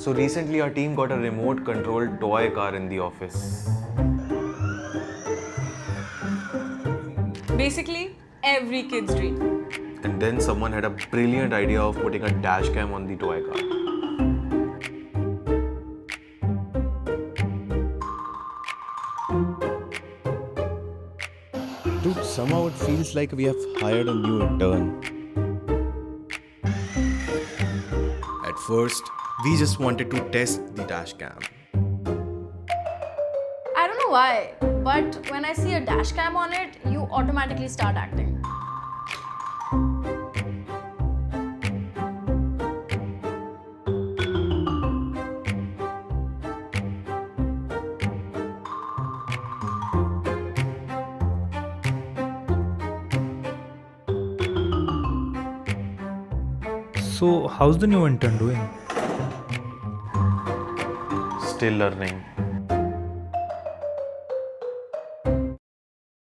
So recently our team got a remote controlled toy car in the office. Basically, every kid's dream. And then someone had a brilliant idea of putting a dash cam on the toy car. Dude, somehow it feels like we have hired a new intern. At first, we just wanted to test the dash cam. I don't know why, but when I see a dash cam on it, you automatically start acting. So, how's the new intern doing? Still learning.